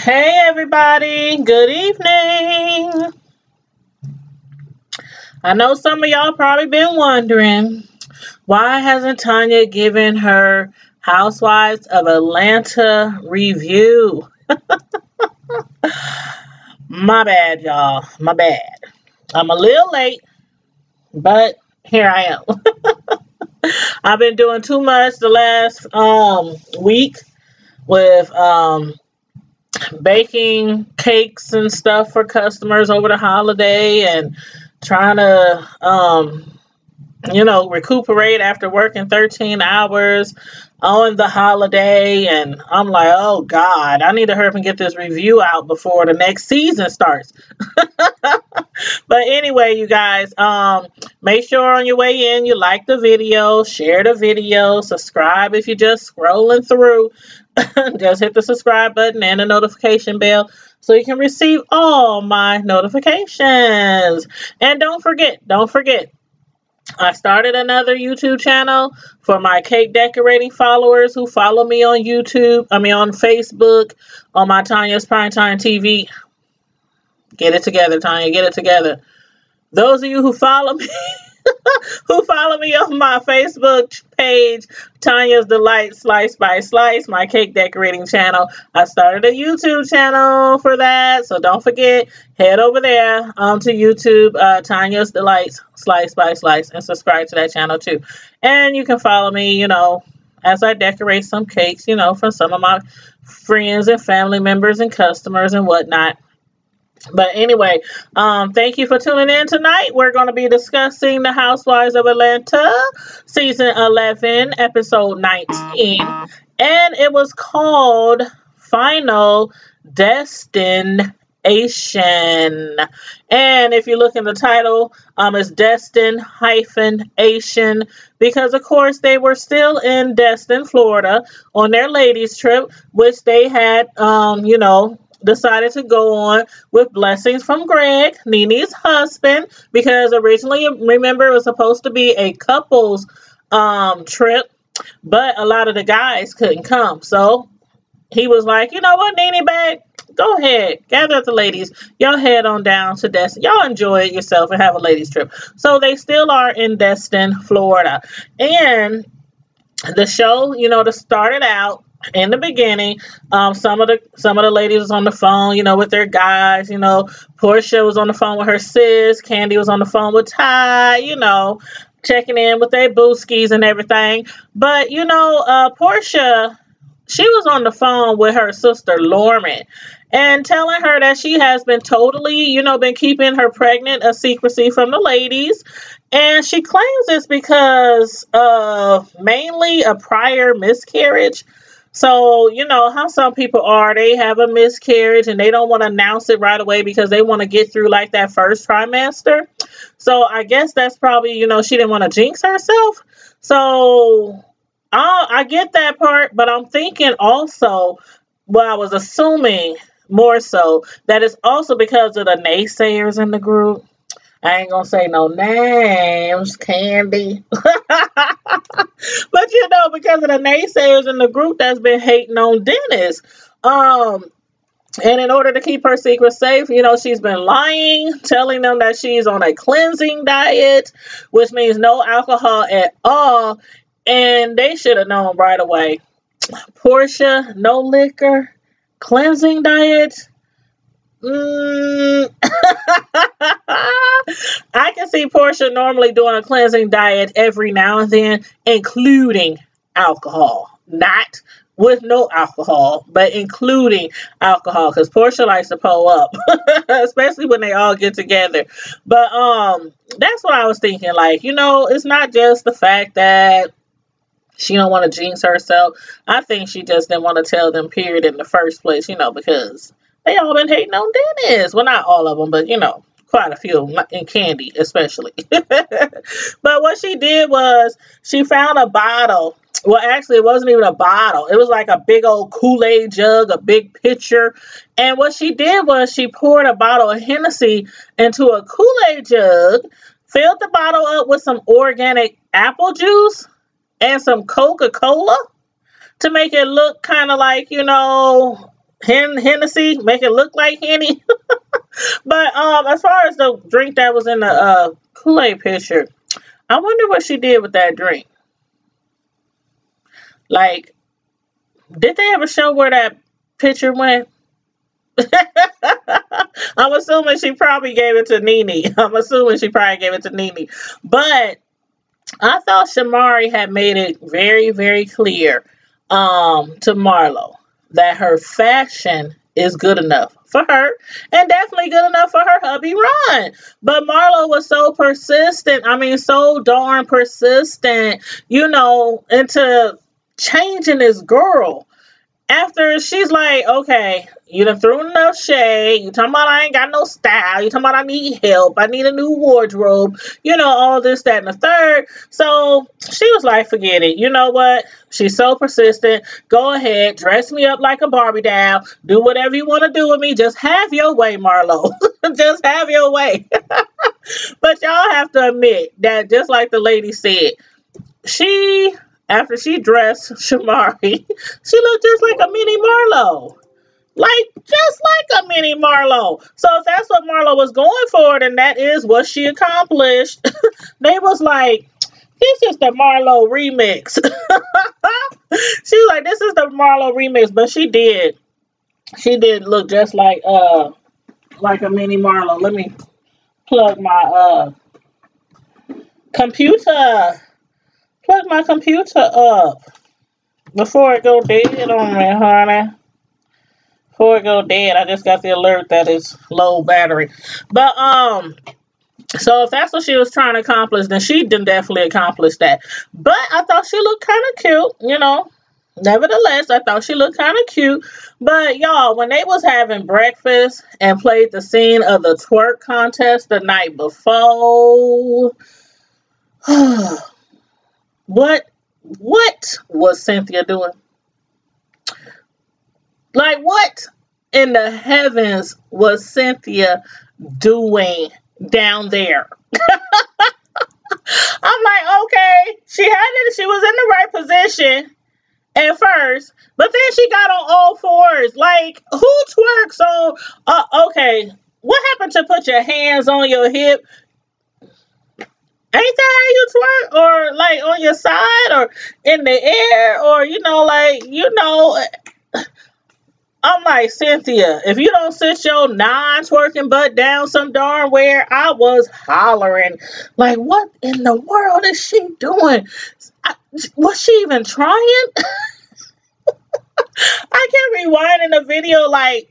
Hey everybody, good evening. I know some of y'all probably been wondering, why hasn't Tanya given her Housewives of Atlanta review? My bad, y'all. My bad. I'm a little late, but here I am. I've been doing too much the last week with baking cakes and stuff for customers over the holiday and trying to recuperate after working 13 hours on the holiday. And I'm like, oh God, I need to hurry up and get this review out before the next season starts. But anyway, you guys, make sure on your way in you like the video, share the video, subscribe if you're just scrolling through. Just hit the subscribe button and the notification bell so you can receive all my notifications. And don't forget, I started another YouTube channel for my cake decorating followers who follow me on on Facebook, on my Tanya's Primetime TV. Get it together, Tanya, get it together. Those of you who follow me, on my Facebook page, Tanya's Delight Slice by Slice, my cake decorating channel. I started a YouTube channel for that, so don't forget, head over there to YouTube, Tanya's Delight Slice by Slice, and subscribe to that channel too. And you can follow me, as I decorate some cakes, for some of my friends and family members and customers and whatnot. But anyway, thank you for tuning in tonight. We're going to be discussing the Housewives of Atlanta, season 11, episode 19. And it was called Final Destin-Ation. And if you look in the title, it's Destin-Ation, because of course they were still in Destin, Florida on their ladies trip, which they had, decided to go on with blessings from Greg, Nene's husband, because originally, remember, it was supposed to be a couples trip, but a lot of the guys couldn't come. So he was like, you know what, Nene, babe, go ahead, gather up the ladies, y'all head on down to Destin, y'all enjoy it yourself and have a ladies trip. So they still are in Destin, Florida. And the show, to start it out, in the beginning, some of the ladies was on the phone, with their guys. Portia was on the phone with her sis. Candy was on the phone with Ty, checking in with their booskies and everything. But Portia, she was on the phone with her sister Lauren and telling her that she has been totally, been keeping her pregnant a secrecy from the ladies. And she claims it's because of mainly a prior miscarriage. So, how some people are, they have a miscarriage and they don't want to announce it right away because they want to get through like that first trimester. So I guess that's probably, she didn't want to jinx herself. So I get that part, but I'm thinking also, I was assuming more so that it's also because of the naysayers in the group. I ain't gonna say no names, Candy. But because of the naysayers in the group that's been hating on Dennis. And in order to keep her secret safe, she's been lying, telling them that she's on a cleansing diet, which means no alcohol at all. And they should have known right away. Portia, no liquor, cleansing diet. I can see Portia normally doing a cleansing diet every now and then, including alcohol. Not with no alcohol, but including alcohol, because Portia likes to pull up, especially when they all get together. But that's what I was thinking. Like, it's not just the fact that she don't want to jinx herself. I think she just didn't want to tell them, period, in the first place, because they all been hating on Dennis. Well, not all of them, but, quite a few, and Candy especially. But what she did was she found a bottle. Well, actually, it wasn't even a bottle. It was like a big old Kool-Aid jug, a big pitcher. And what she did was she poured a bottle of Hennessy into a Kool-Aid jug, filled the bottle up with some organic apple juice and some Coca-Cola to make it look kind of like, Hennessy, make it look like Henny. But as far as the drink that was in the Kool-Aid pitcher, I wonder what she did with that drink. Like, did they ever show where that pitcher went? I'm assuming she probably gave it to Nene. But I thought Shamari had made it very, very clear to Marlo that her fashion is good enough for her and definitely good enough for her hubby Ron. But Marlo was so persistent. I mean, so darn persistent, into changing this girl. After she's like, okay, you done threw enough shade. You talking about I ain't got no style. You talking about I need help. I need a new wardrobe. All this, that, and the third. So she was like, forget it. You know what? She's so persistent. Go ahead. Dress me up like a Barbie doll. Do whatever you want to do with me. Just have your way, Marlo. Just have your way. But y'all have to admit that just like the lady said, after she dressed Shamari, she looked just like a mini Marlo. Just like a mini Marlo. So if that's what Marlo was going for, then that is what she accomplished. They was like, this is the Marlo remix. She was like, this is the Marlo remix. But she did look just like a mini Marlo. Let me plug my computer. Plug my computer up before it go dead on me, honey. Before it go dead, I just got the alert that it's low battery. But so if that's what she was trying to accomplish, then she didn't definitely accomplish that. But I thought she looked kind of cute, Nevertheless, I thought she looked kind of cute. But y'all, when they was having breakfast and played the scene of the twerk contest the night before. What was Cynthia doing? Like, what in the heavens was Cynthia doing down there? I'm like, okay, she was in the right position at first, but then she got on all fours. Like, who twerks on? Okay, what happened to put your hands on your hip? Ain't that how you twerk? Or like on your side or in the air or I'm like, Cynthia, if you don't sit your non-twerking butt down some darn where, I was hollering. Like, what in the world is she doing? Was she even trying? I kept rewinding the video like,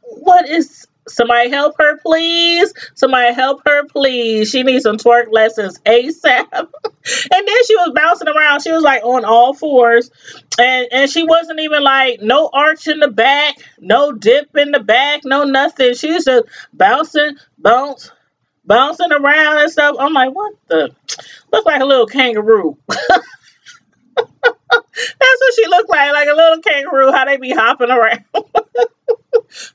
what is... Somebody help her, please. Somebody help her, please. She needs some twerk lessons ASAP. And then she was bouncing around. She was like on all fours. And she wasn't even like no arch in the back, no dip in the back, no nothing. She was just bouncing around and stuff. I'm like, what the? Look like a little kangaroo. That's what she looked like a little kangaroo, how they be hopping around.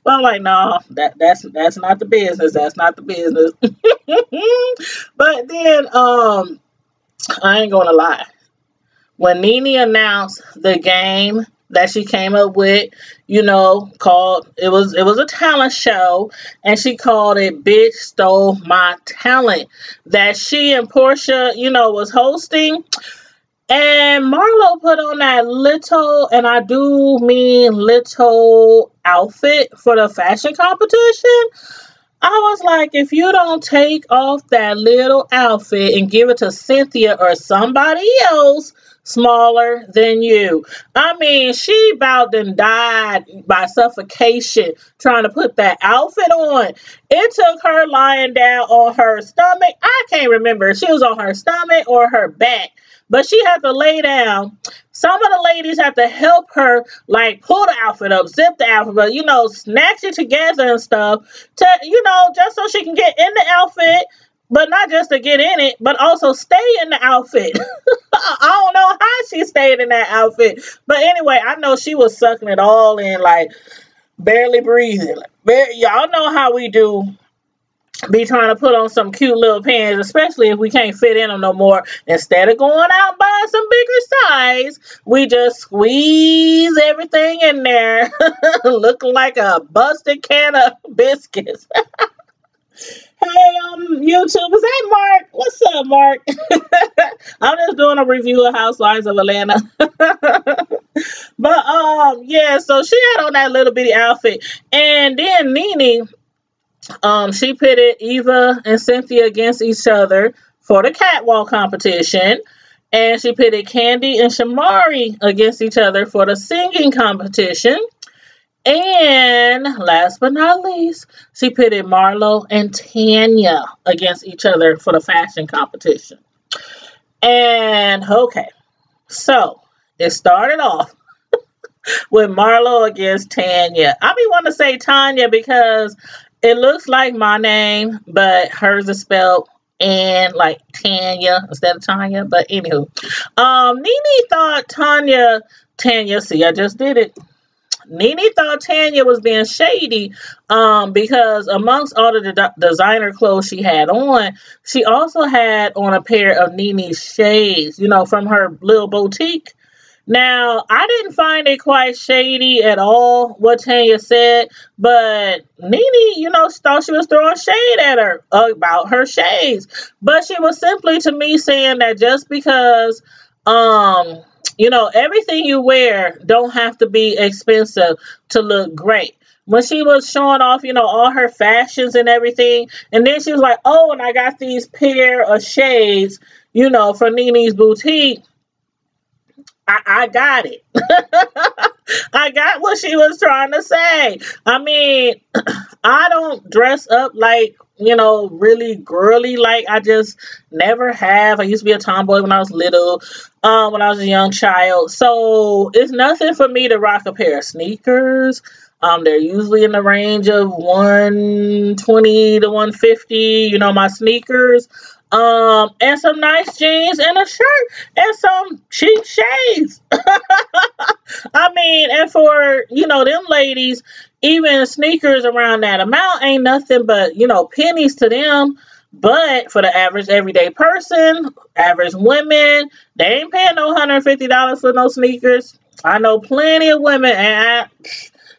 But I'm like, no, that's not the business. That's not the business. But then, I ain't gonna lie. When Nene announced the game that she came up with, called it was a talent show, and she called it "Bitch Stole My Talent." That she and Portia, was hosting. And Marlo put on that little, and I do mean little, outfit for the fashion competition. I was like, if you don't take off that little outfit and give it to Cynthia or somebody else smaller than you. I mean, she about to die by suffocation trying to put that outfit on. It took her lying down on her stomach. I can't remember if she was on her stomach or her back. But she had to lay down. Some of the ladies had to help her, like, pull the outfit up, zip the outfit up, snatch it together and stuff, just so she can get in the outfit, but not just to get in it, but also stay in the outfit. I don't know how she stayed in that outfit. But anyway, I know she was sucking it all in, like, barely breathing. Y'all know how we do be trying to put on some cute little pants, especially if we can't fit in them no more. Instead of going out and buying some bigger size, we just squeeze everything in there, looking like a busted can of biscuits. Hey, YouTube, is that Mark? What's up, Mark? I'm just doing a review of Housewives of Atlanta. But yeah, so she had on that little bitty outfit, and then Nene, she pitted Eva and Cynthia against each other for the catwalk competition. And she pitted Candy and Shamari against each other for the singing competition. And last but not least, she pitted Marlo and Tanya against each other for the fashion competition. And okay, so it started off with Marlo against Tanya. I be wanting to say Tanya because it looks like my name, but hers is spelled and like Tanya instead of Tanya. But anywho, Nene thought Tanya, see, I just did it. Nene thought Tanya was being shady because amongst all the designer clothes she had on, she also had on a pair of Nene's shades, from her little boutique. Now, I didn't find it quite shady at all what Tanya said, but Nene, thought she was throwing shade at her about her shades. But she was simply to me saying that just because, everything you wear don't have to be expensive to look great. When she was showing off, all her fashions and everything, and then she was like, oh, and I got these pair of shades, for Nene's boutique. I got it. I got what she was trying to say. I mean, I don't dress up like, really girly. Like, I just never have. I used to be a tomboy when I was little, when I was a young child. So it's nothing for me to rock a pair of sneakers. They're usually in the range of 120 to 150, my sneakers. And some nice jeans and a shirt and some cheap shades. I mean, and for, them ladies, even sneakers around that amount ain't nothing but, pennies to them. But for the average everyday person, average women, they ain't paying no $150 for no sneakers. I know plenty of women, and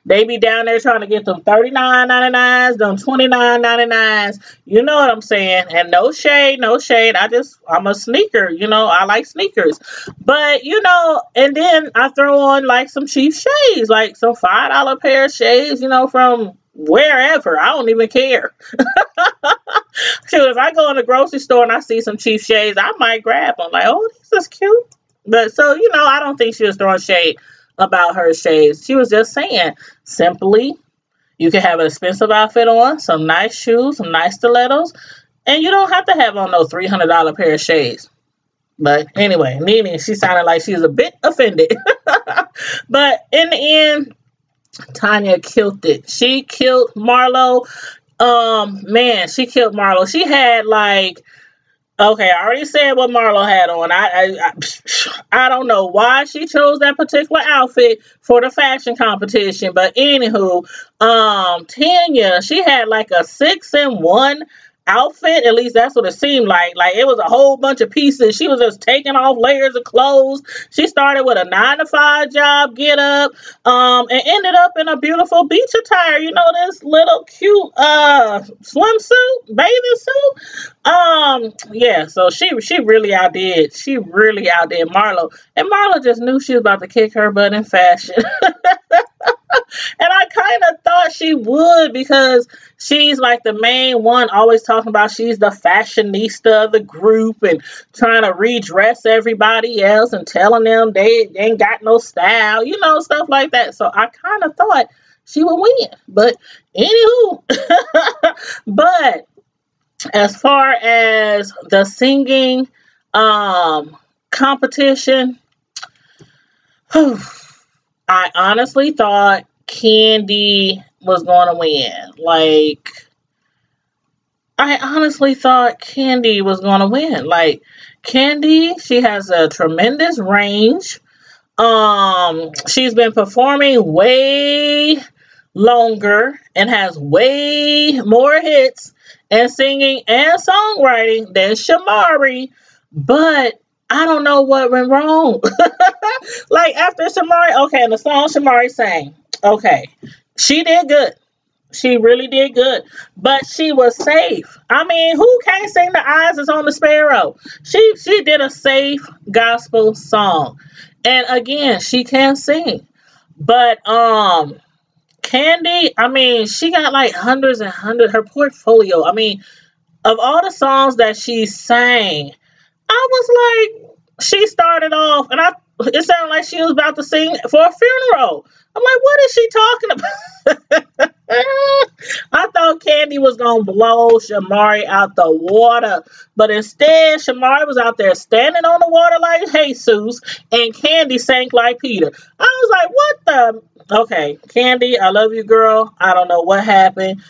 they be down there trying to get them $39.99s, them $29.99s. You know what I'm saying? And no shade, no shade. I'm a sneaker, I like sneakers. But, and then I throw on like some cheap shades, like some $5 pair of shades, from wherever. I don't even care. Shoot, if I go in the grocery store and I see some cheap shades, I might grab them. Like, oh, this is cute. But so, I don't think she was throwing shade about her shades. She was just saying, simply, you can have an expensive outfit on, some nice shoes, some nice stilettos, and you don't have to have on no $300 pair of shades. But anyway, Nene, she sounded like she was a bit offended. But in the end, Tanya killed it. She killed Marlo. Man, she killed Marlo. She had like, okay, I already said what Marlo had on. I don't know why she chose that particular outfit for the fashion competition, but anywho, Tanya, she had like a 6-in-1 outfit. At least that's what it seemed like. Like it was a whole bunch of pieces. She was just taking off layers of clothes. She started with a 9-to-5 job get up, and ended up in a beautiful beach attire. This little cute swimsuit, bathing suit. Yeah, so she really outdid. She really outdid Marlo. And Marlo just knew she was about to kick her butt in fashion. And I kind of thought she would because she's like the main one always talking about she's the fashionista of the group and trying to redress everybody else and telling them they ain't got no style, stuff like that. So I kind of thought she would win. But anywho, but as far as the singing competition, I honestly thought Candy was going to win. Like, I honestly thought Candy was going to win. Like, Candy, she has a tremendous range. She's been performing way longer and has way more hits and singing and songwriting than Shamari, but I don't know what went wrong. Like after Shamari, okay, and the song Shamari sang, okay, she did good. She really did good, but she was safe. I mean, who can't sing "The Eyes Is on the Sparrow"? She did a safe gospel song, and again, she can sing. But Candy, I mean, she got like hundreds and hundreds. Her portfolio. I mean, of all the songs that she sang, I was like, she started off, and it sounded like she was about to sing for a funeral. I'm like, what is she talking about? I thought Candy was gonna blow Shamari out the water, but instead Shamari was out there standing on the water like Jesus, and Candy sank like Peter. I was like, what the? Okay, Candy, I love you, girl. I don't know what happened.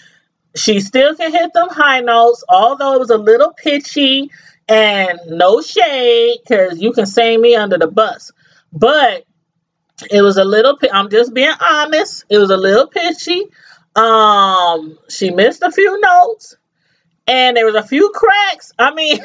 She still can hit them high notes, although it was a little pitchy, and no shade, because you can sing me under the bus. But it was a little, I'm just being honest, it was a little pitchy. She missed a few notes, and there was a few cracks. I mean,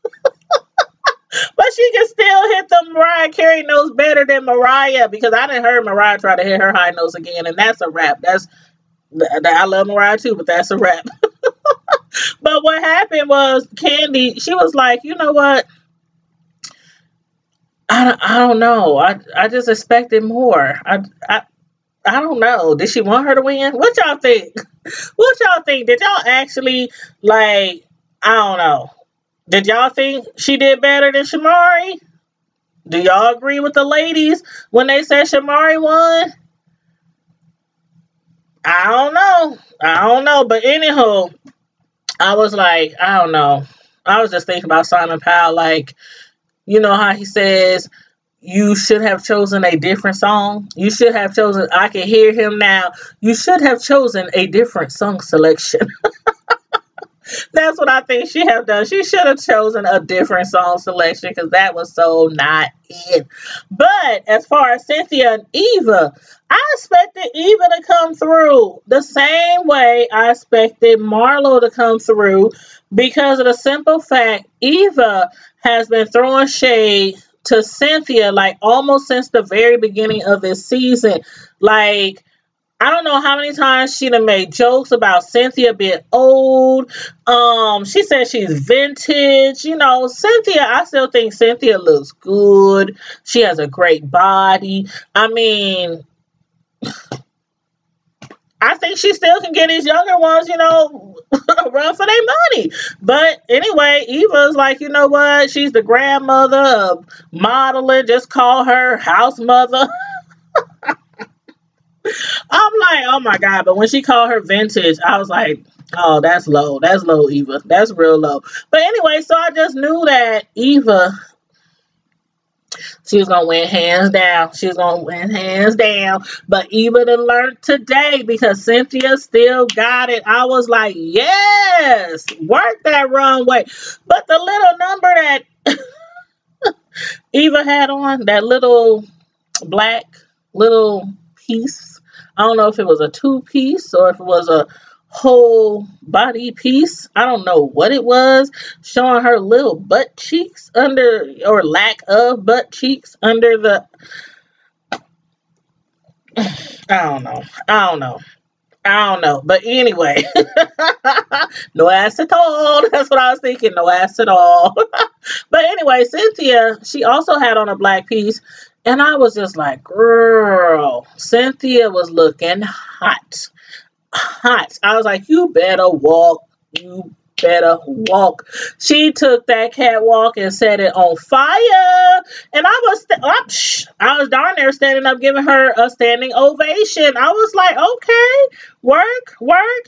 but she can still hit the Mariah Carey notes better than Mariah, because I didn't hear Mariah try to hit her high notes again, and that's a wrap. I love Mariah too, but that's a wrap. But what happened was Candy, she was like, you know what? I don't know. I just expected more. I don't know. Did she want her to win? What y'all think? What y'all think? Did y'all actually like? I don't know. Did y'all think she did better than Shamari? Do y'all agree with the ladies when they said Shamari won? I don't know. I don't know. But anywho, I was like, I don't know. I was just thinking about Simon Powell, like, you know how he says you should have chosen a different song. You should have chosen. I can hear him now. You should have chosen a different song selection. That's what I think she have done. She should have chosen a different song selection, because that was so not it. But as far as Cynthia and Eva, I expected Eva to come through the same way I expected Marlo to come through, because of the simple fact Eva has been throwing shade to Cynthia like almost since the very beginning of this season. Like, I don't know how many times she done made jokes about Cynthia being old. She said she's vintage. You know, Cynthia, I still think Cynthia looks good. She has a great body. I mean, I think she still can get these younger ones, you know, run for their money. But anyway, Eva's like, you know what? She's the grandmother of modeling. Just call her house mother. I'm like, oh my God. But when she called her vintage, I was like, oh, that's low. That's low, Eva. That's real low. But anyway, so I just knew that Eva, she was going to win hands down. She was going to win hands down. But Eva done learned today, because Cynthia still got it. I was like, yes, work that runway. But the little number that Eva had on, that little black little piece, I don't know if it was a two-piece or if it was a whole body piece. I don't know what it was, showing her little butt cheeks under, or lack of butt cheeks under the, I don't know. I don't know. I don't know. But anyway, no ass at all. That's what I was thinking. No ass at all. But anyway, Cynthia, she also had on a black piece. And I was just like, girl, Cynthia was looking hot. Hot. I was like, you better walk. You better walk. She took that catwalk and set it on fire. And I was darn near standing up giving her a standing ovation. I was like, okay, work.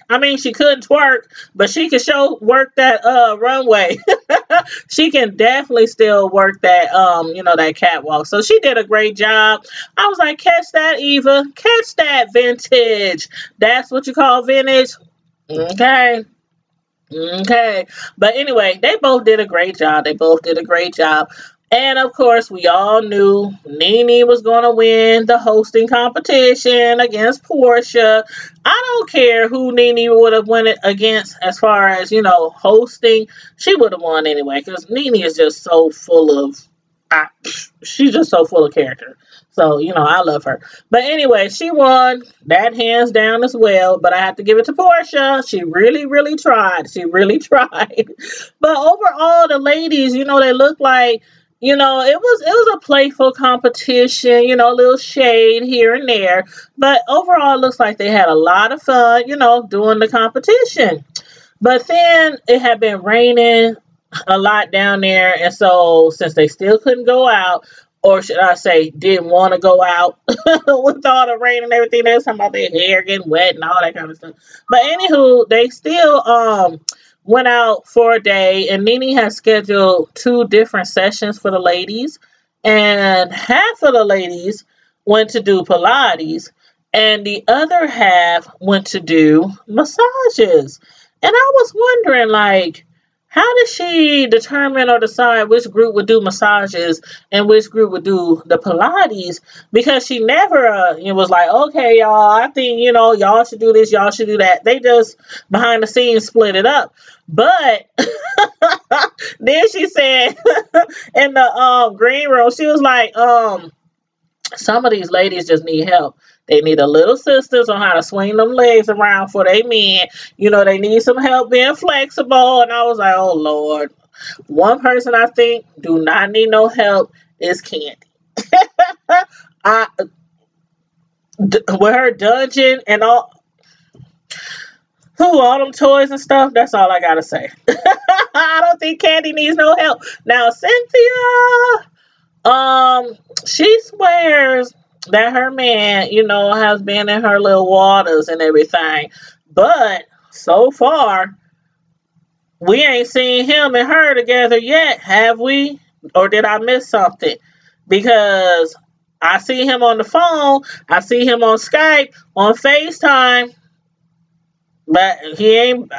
I mean, she couldn't twerk, but she could work that runway. She can definitely still work that that catwalk. So she did a great job. I was like, catch that, Eva. Catch that, vintage. That's what you call vintage. Okay. Okay. But anyway, they both did a great job. And of course, we all knew Nene was going to win the hosting competition against Portia. I don't care who Nene would have won it against as far as, hosting. She would have won anyway because Nene is just so full of, I, she's just so full of character. So, I love her. But anyway, she won that hands down as well. But I have to give it to Portia. She really, really tried. She really tried. But overall, the ladies, they look like, it was a playful competition, a little shade here and there. But overall, it looks like they had a lot of fun, doing the competition. But then it had been raining a lot down there, and so since they still couldn't go out, or should I say, didn't want to go out with all the rain and everything, they was talking about their hair getting wet and all that kind of stuff. But anywho, they still went out for a day, and Nene has scheduled two different sessions for the ladies, and half of the ladies went to do Pilates, and the other half went to do massages. And I was wondering, like, how did she determine or decide which group would do massages and which group would do the Pilates? Because she never was like, okay, y'all, I think, y'all should do this, y'all should do that. They just behind the scenes split it up. But then she said in the green room, she was like, some of these ladies just need help. They need a little assistance on how to swing them legs around for they men. They need some help being flexible. And I was like, oh, Lord. One person I think do not need no help is Candy. I, with her dungeon and all them toys and stuff, that's all I got to say. I don't think Candy needs no help. Now, Cynthia, she swears that her man, has been in her little waters and everything. But so far, we ain't seen him and her together yet, have we? Or did I miss something? Because I see him on the phone, I see him on Skype, on FaceTime, but he ain't.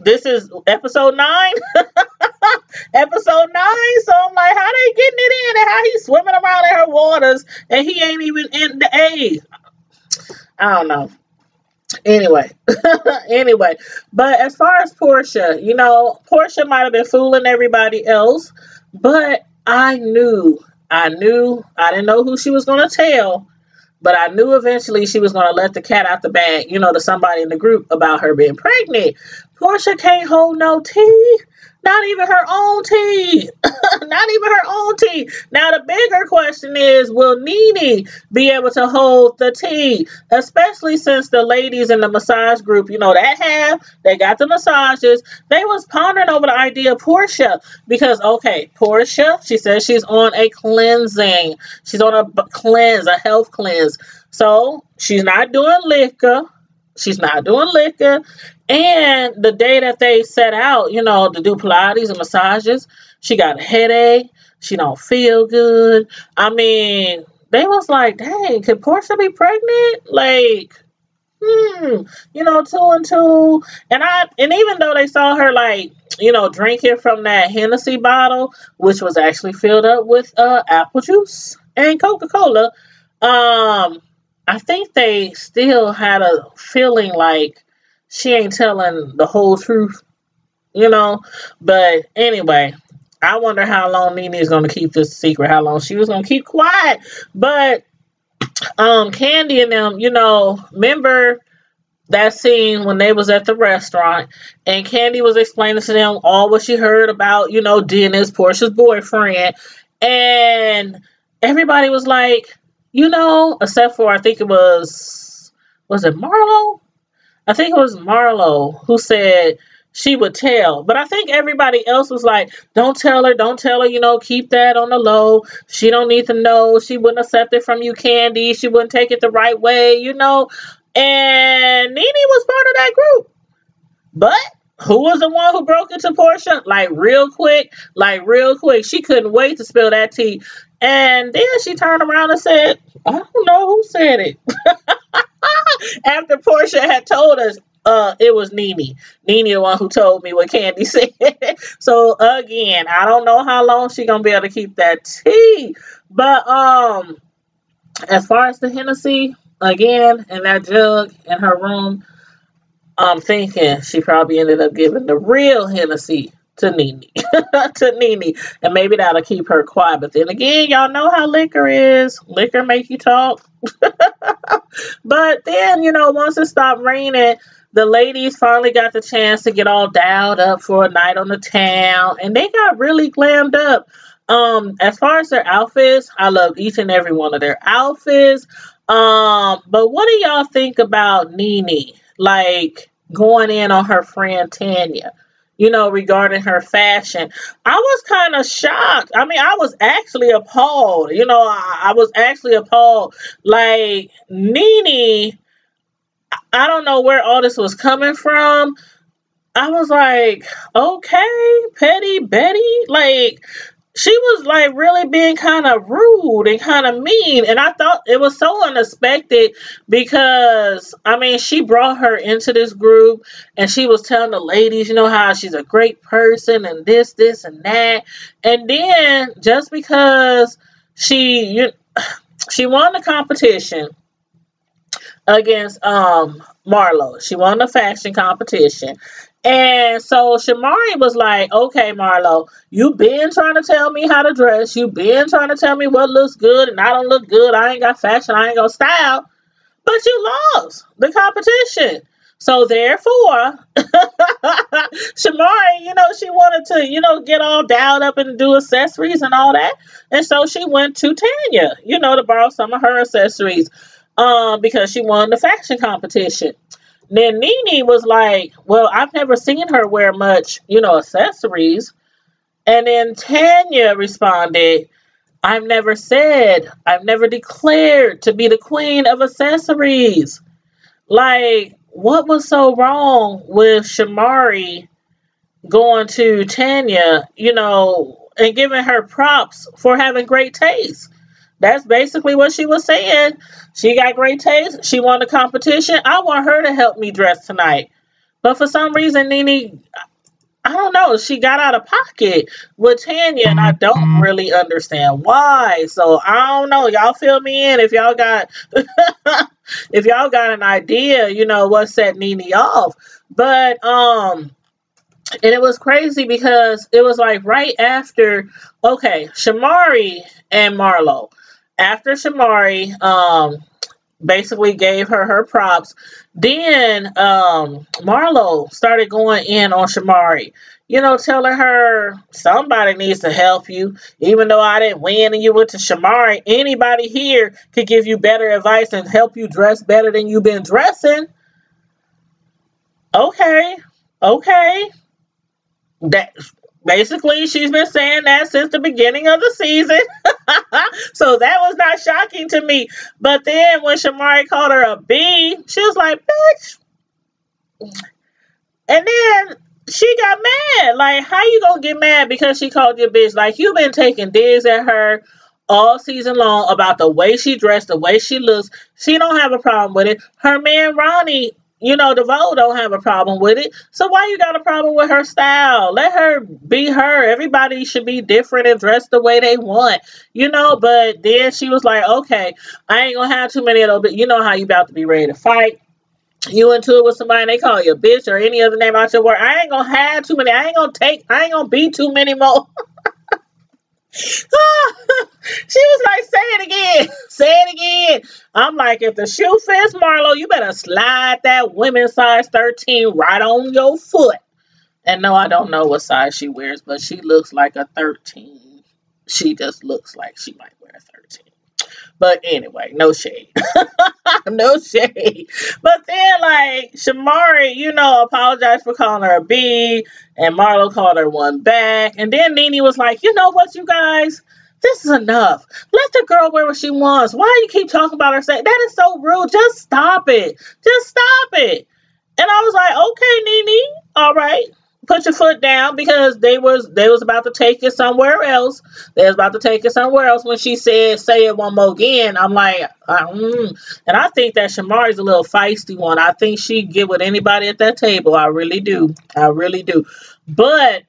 This is episode 9. Episode 9. So I'm like, how they getting it in and how he's swimming around in her waters and he ain't even in the A. I don't know. Anyway. Anyway. But as far as Portia, Portia might have been fooling everybody else, but I didn't know who she was going to tell, but I knew eventually she was going to let the cat out the bag, to somebody in the group about her being pregnant. Portia can't hold no tea. Not even her own tea. Not even her own tea. Now, the bigger question is, will Nene be able to hold the tea? Especially since the ladies in the massage group, they got the massages. They was pondering over the idea of Portia. Because, okay, Portia, she says she's on a cleansing. She's on a health cleanse. So, she's not doing liquor. And the day that they set out, to do Pilates and massages, she got a headache. She don't feel good. I mean, they was like, dang, could Portia be pregnant? Like, 2 and 2. And even though they saw her, like, drinking from that Hennessy bottle, which was actually filled up with apple juice and Coca-Cola, I think they still had a feeling like she ain't telling the whole truth, But anyway, I wonder how long Nene is going to keep this secret, how long she was going to keep quiet. But Candy and them, remember that scene when they was at the restaurant and Candy was explaining to them all what she heard about, Dennis, Portia's boyfriend. And everybody was like, except for I think it was it Marlo? I think it was Marlo who said she would tell. But I think everybody else was like, don't tell her, keep that on the low. She don't need to know. She wouldn't accept it from you, Candy. She wouldn't take it the right way, And Nene was part of that group. But who was the one who broke into Portia? Like real quick. She couldn't wait to spill that tea. And then she turned around and said, I don't know who said it. After Portia had told us, It was Nene. Nene, the one who told me what Candy said. So again, I don't know how long she gonna be able to keep that tea. But as far as the Hennessy, again, in that jug in her room, I'm thinking she probably ended up giving the real Hennessy to Nene. To Nene. And maybe that'll keep her quiet. But then again, y'all know how liquor is. Liquor make you talk. But then, once it stopped raining, the ladies finally got the chance to get all dialed up for a night on the town, and they got really glammed up. As far as their outfits, I love each and every one of their outfits. But what do y'all think about Nene? Like going in on her friend Tanya, regarding her fashion. I was kind of shocked. I mean, I was actually appalled. I was actually appalled. Like, Nene, I don't know where all this was coming from. I was like, okay, Petty Betty. Like, she was like really being kind of rude and kind of mean. And I thought it was so unexpected because, I mean, she brought her into this group and she was telling the ladies, how she's a great person and this, and that. And then just because she won the competition against Marlo. She won the fashion competition. And so Shamari was like, okay, Marlo, you been trying to tell me how to dress. You been trying to tell me what looks good and I don't look good. I ain't got fashion. I ain't got style. But you lost the competition. So therefore, Shamari, she wanted to, get all dialed up and do accessories and all that. And so she went to Tanya, to borrow some of her accessories because she won the fashion competition. Then Nene was like, well, I've never seen her wear much, accessories. And then Tanya responded, I've never declared to be the queen of accessories. Like, what was so wrong with Shamari going to Tanya, and giving her props for having great taste? That's basically what she was saying. She got great taste. She won the competition. I want her to help me dress tonight. But for some reason, Nene, I don't know, she got out of pocket with Tanya, and I don't really understand why. So I don't know. Y'all fill me in if y'all got if y'all got an idea, what set Nene off. But and it was crazy because it was like right after, okay, Shamari and Marlo. After Shamari basically gave her props, then Marlo started going in on Shamari. Telling her somebody needs to help you. Even though I didn't win and you went to Shamari, anybody here could give you better advice and help you dress better than you've been dressing. Okay. That basically she's been saying that since the beginning of the season. So that was not shocking to me. But then when Shamari called her a B, she was like, bitch. And then she got mad. Like, how you gonna get mad because she called you a bitch? Like, you've been taking digs at her all season long about the way she dressed, the way she looks. She don't have a problem with it. Her man Ronnie, DeVoe don't have a problem with it. So why you got a problem with her style? Let her be her. Everybody should be different and dress the way they want, But then she was like, okay, I ain't gonna have too many of those. But you know how you about to be ready to fight. You into it with somebody and they call you a bitch or any other name out your word. I ain't gonna have too many. I ain't gonna be too many more. She was like, say it again. Say it again. I'm like, if the shoe fits, Marlo, you better slide that women's size 13 right on your foot. And no, I don't know what size she wears, but she looks like a 13. She just looks like she might wear a 13. But anyway, no shade. No shade. But then, like, Shamari, apologized for calling her a B, and Marlo called her one back. And then Nene was like, you know what, you guys? This is enough. Let the girl wear what she wants. Why do you keep talking about her? That is so rude. Just stop it. Just stop it. And I was like, okay, Nene. All right. put your foot down because they was about to take it somewhere else. They was about to take it somewhere else when she said, "Say it one more again." I'm like, and I think that Shamari's a little feisty one. I think she'd get with anybody at that table. I really do. I really do. But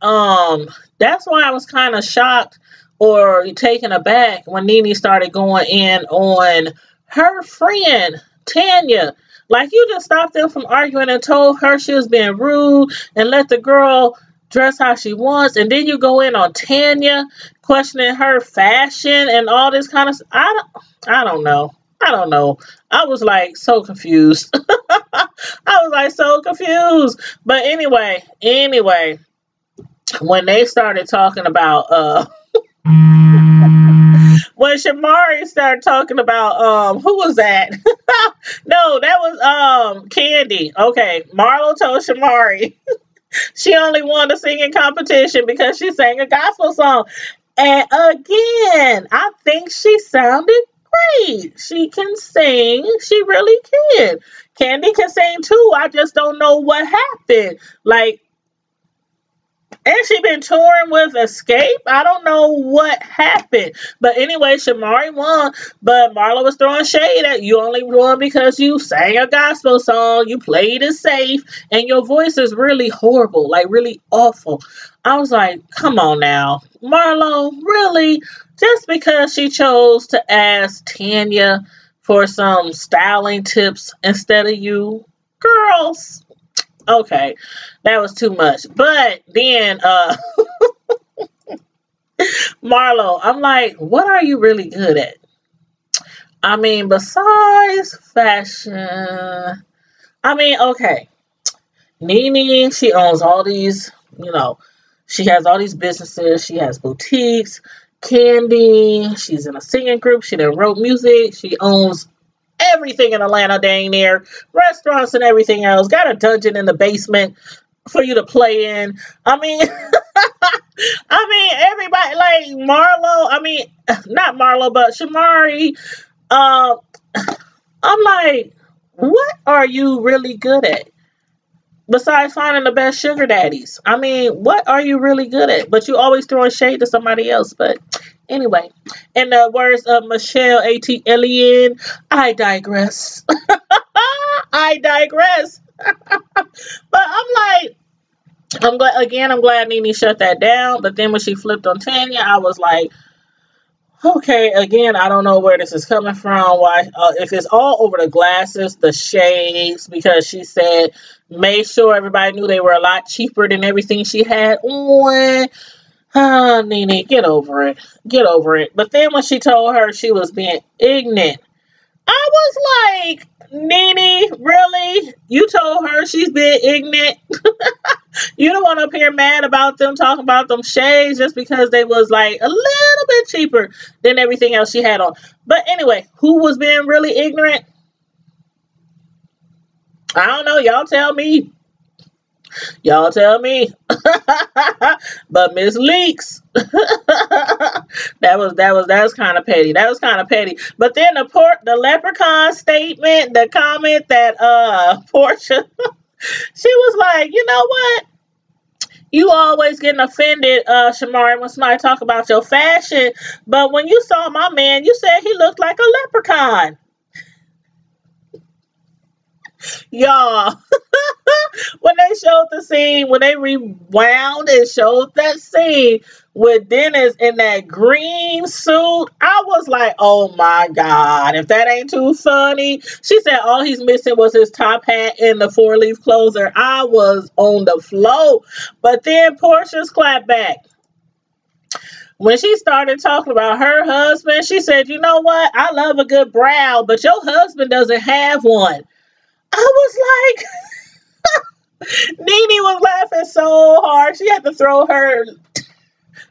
that's why I was kind of shocked or taken aback when Nene started going in on her friend Tanya. Like, you just stopped them from arguing and told her she was being rude and let the girl dress how she wants, and then you go in on Tanya questioning her fashion and all this kind of stuff. I don't know. I don't know. I was like so confused. I was like so confused. But anyway, when they started talking about when Shamari started talking about who was that? No, that was Candy. Okay, Marlo told Shamari she only won the singing competition because she sang a gospel song. And again, I think she sounded great. She can sing. She really can. Candy can sing too. I just don't know what happened. Like, and she been touring with Escape. I don't know what happened. But anyway, Shamari won. But Marlo was throwing shade at you. Only won because you sang a gospel song. You played it safe. And your voice is really horrible. Like, really awful. I was like, come on now. Marlo, really? Just because she chose to ask Tanya for some styling tips instead of you? Girls. Okay, that was too much. But then Marlo, I'm like, what are you really good at? I mean, besides fashion, I mean, okay. Nene, she owns all these, she has all these businesses. She has boutiques. Candy, she's in a singing group. She done wrote music. She owns everything in Atlanta, dang near restaurants and everything else. Got a dungeon in the basement for you to play in. I mean, I mean, everybody like Marlo. I mean, not Marlo, but Shamari. Uh, I'm like, what are you really good at? Besides finding the best sugar daddies. I mean, what are you really good at? But you always throwing shade to somebody else. But anyway, in the words of Michelle A.T. I digress. I digress. But I'm like, I'm glad Nene shut that down. But then when she flipped on Tanya, I was like, okay, again, I don't know where this is coming from. Why, if it's all over the glasses, the shades, because she said, made sure everybody knew they were a lot cheaper than everything she had on. Nene, get over it. Get over it. But then when she told her she was being ignorant, I was like, Nene, really? You told her she's being ignorant? You don't want to appear mad about them talking about them shades just because they was like a little bit cheaper than everything else she had on. But anyway, who was being really ignorant? I don't know. Y'all tell me. Y'all tell me. But Miss Leaks, that was kind of petty. That was kind of petty. But then the leprechaun statement, the comment that Portia, she was like, you know what? You always getting offended, Shamari, when somebody talk about your fashion. But when you saw my man, you said he looked like a leprechaun. Y'all, when they showed the scene, when they rewound and showed that scene with Dennis in that green suit, I was like, oh my God, if that ain't too funny. She said all he's missing was his top hat and the 4-leaf closer. I was on the floor. But then Portia's clap back. When she started talking about her husband, she said, you know what? I love a good brow, but your husband doesn't have one. I was like, Nene was laughing so hard. She had to throw her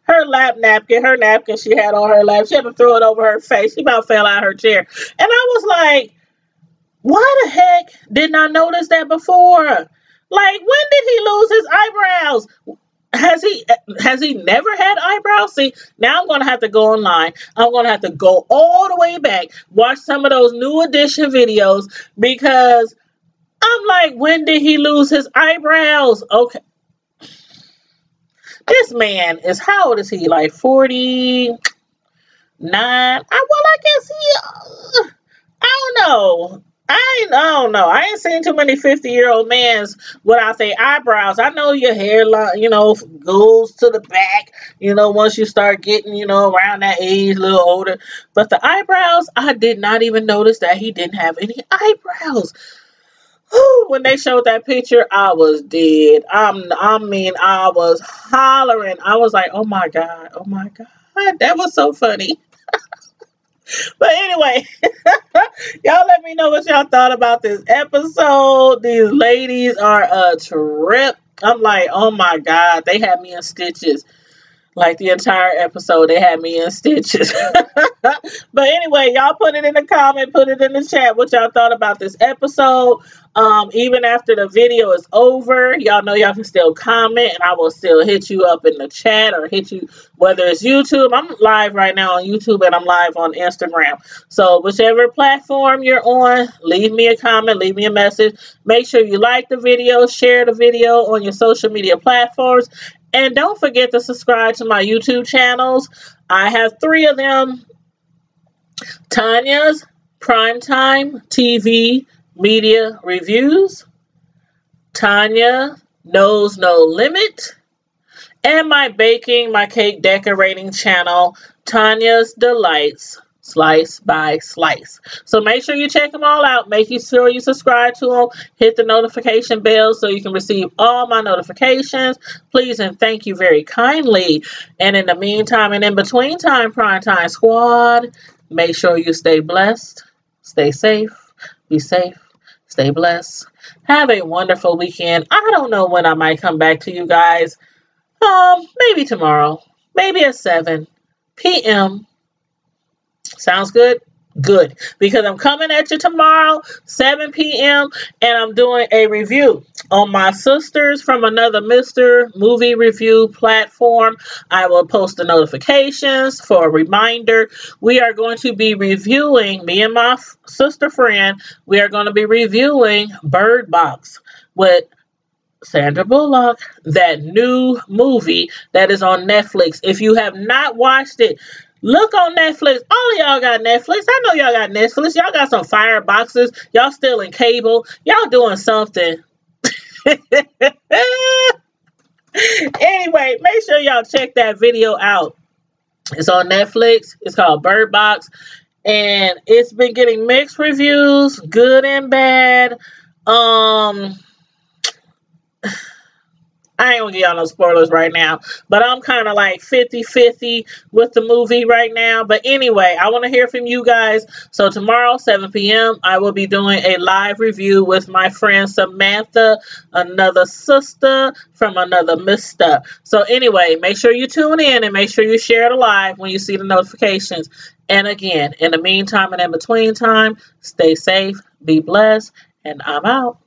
her napkin she had on her lap. She had to throw it over her face. She about fell out of her chair. And I was like, why the heck didn't I notice that before? Like, when did he lose his eyebrows? Has he never had eyebrows? See, now I'm gonna have to go online. I'm gonna have to go all the way back, watch some of those new edition videos, because I'm like, when did he lose his eyebrows? Okay. This man is, how old is he? Like 49? I guess he, I don't know. I don't know. I ain't seen too many 50-year-old mans without their eyebrows. I know your hairline, goes to the back, once you start getting, around that age, a little older. But the eyebrows, I did not even notice that he didn't have any eyebrows. Whew, when they showed that picture, I was dead. I was hollering. I was like, oh my God, that was so funny. But anyway, y'all let me know what y'all thought about this episode. These ladies are a trip. I'm like, oh my God, they had me in stitches. Like the entire episode, they had me in stitches. But anyway, y'all put it in the comment, put it in the chat what y'all thought about this episode. Even after the video is over, y'all know y'all can still comment, and I will still hit you up in the chat or hit you, whether it's YouTube. I'm live right now on YouTube and I'm live on Instagram. So whichever platform you're on, leave me a comment, leave me a message. Make sure you like the video, share the video on your social media platforms. And don't forget to subscribe to my YouTube channels. I have 3 of them. Tanya's Primetime TV Media Reviews, Tanya Knows No Limit, and my baking, my cake decorating channel, Tanya's Delights, Slice by Slice. So make sure you check them all out. Make sure you subscribe to them. Hit the notification bell so you can receive all my notifications. Please and thank you very kindly. And in the meantime and in between time, Primetime Squad, make sure you stay blessed, stay safe, be safe, stay blessed. Have a wonderful weekend. I don't know when I might come back to you guys. Maybe tomorrow. Maybe at 7 p.m. Sounds good? Good. Because I'm coming at you tomorrow, 7 p.m. and I'm doing a review on my Sisters from Another Mister movie review platform. I will post the notifications for a reminder. We are going to be reviewing, me and my sister friend, we are going to be reviewing Bird Box with Sandra Bullock, that new movie that is on Netflix. If you have not watched it, look on Netflix. All of y'all got Netflix. I know y'all got Netflix. Y'all got some fire boxes. Y'all still in cable. Y'all doing something. Anyway, make sure y'all check that video out. It's on Netflix. It's called Bird Box. And it's been getting mixed reviews, good and bad. I ain't gonna give y'all no spoilers right now, but I'm kind of like 50-50 with the movie right now. But anyway, I want to hear from you guys. So tomorrow, 7 p.m., I will be doing a live review with my friend Samantha, another sister from another mister. So anyway, make sure you tune in and make sure you share it live when you see the notifications. And again, in the meantime and in between time, stay safe, be blessed, and I'm out.